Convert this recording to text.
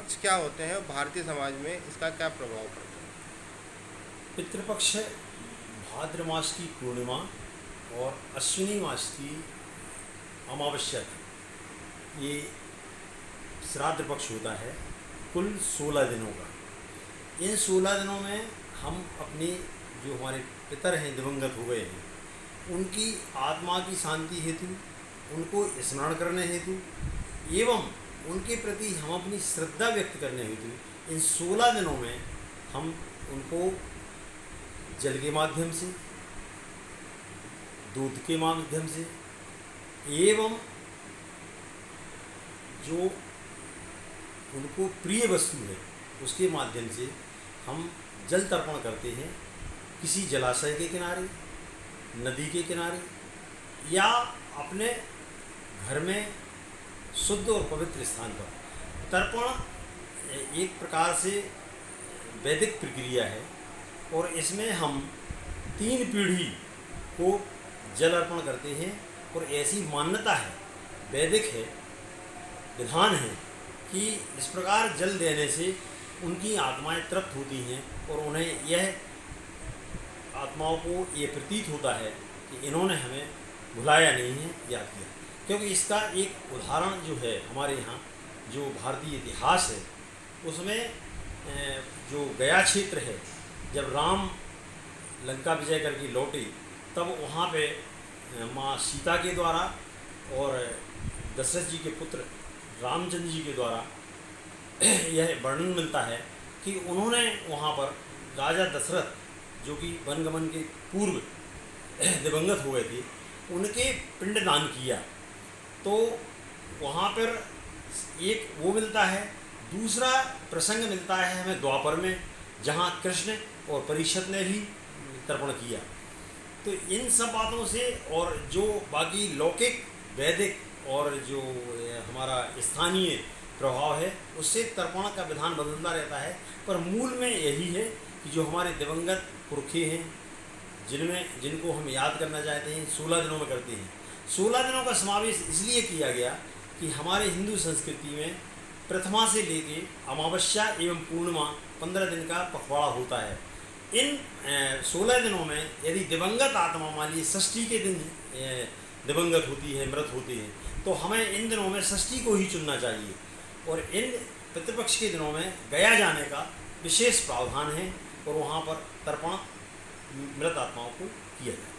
पितृपक्ष क्या होते हैं और भारतीय समाज में इसका क्या प्रभाव पड़ता है? पितृपक्ष भाद्र मास की पूर्णिमा और अश्विनी मास की अमावस्या तक ये श्राद्ध पक्ष होता है, कुल 16 दिनों का। इन 16 दिनों में हम अपने जो हमारे पितर हैं, दिवंगत हो गए हैं, उनकी आत्मा की शांति हेतु, उनको स्मरण करने हेतु एवं उनके प्रति हम अपनी श्रद्धा व्यक्त करने हेतु इन 16 दिनों में हम उनको जल के माध्यम से, दूध के माध्यम से एवं जो उनको प्रिय वस्तु है उसके माध्यम से हम जल तर्पण करते हैं। किसी जलाशय के किनारे, नदी के किनारे या अपने घर में शुद्ध और पवित्र स्थान पर। तर्पण एक प्रकार से वैदिक प्रक्रिया है और इसमें हम 3 पीढ़ी को जल अर्पण करते हैं और ऐसी मान्यता है, वैदिक है, विधान है कि इस प्रकार जल देने से उनकी आत्माएं तृप्त होती हैं और उन्हें यह आत्माओं को ये प्रतीत होता है कि इन्होंने हमें भुलाया नहीं है, याद किया। क्योंकि इसका एक उदाहरण जो है हमारे यहाँ जो भारतीय इतिहास है उसमें जो गया क्षेत्र है, जब राम लंका विजय करके लौटे तब वहाँ पे माँ सीता के द्वारा और दशरथ जी के पुत्र रामचंद्र जी के द्वारा यह वर्णन मिलता है कि उन्होंने वहाँ पर राजा दशरथ जो कि वनगमन के पूर्व दिवंगत हो गए थे, उनके पिंडदान किया। तो वहाँ पर एक वो मिलता है। दूसरा प्रसंग मिलता है हमें द्वापर में, जहाँ कृष्ण और परीक्षित ने भी तर्पण किया। तो इन सब बातों से और जो बाकी लौकिक, वैदिक और जो हमारा स्थानीय प्रभाव है उससे तर्पण का विधान बदलता रहता है, पर मूल में यही है कि जो हमारे दिवंगत पुरखे हैं जिनको हम याद करना चाहते हैं 16 दिनों में करते हैं। 16 दिनों का समावेश इसलिए किया गया कि हमारे हिंदू संस्कृति में प्रथमा से लेके अमावस्या एवं पूर्णिमा 15 दिन का पखवाड़ा होता है। इन 16 दिनों में यदि दिवंगत आत्मा मान ली षष्ठी के दिन दिवंगत होती है, मृत होती है, तो हमें इन दिनों में षष्ठी को ही चुनना चाहिए और इन पितृपक्ष के दिनों में गया जाने का विशेष प्रावधान है और वहाँ पर तर्पण मृत आत्माओं को किया जाए।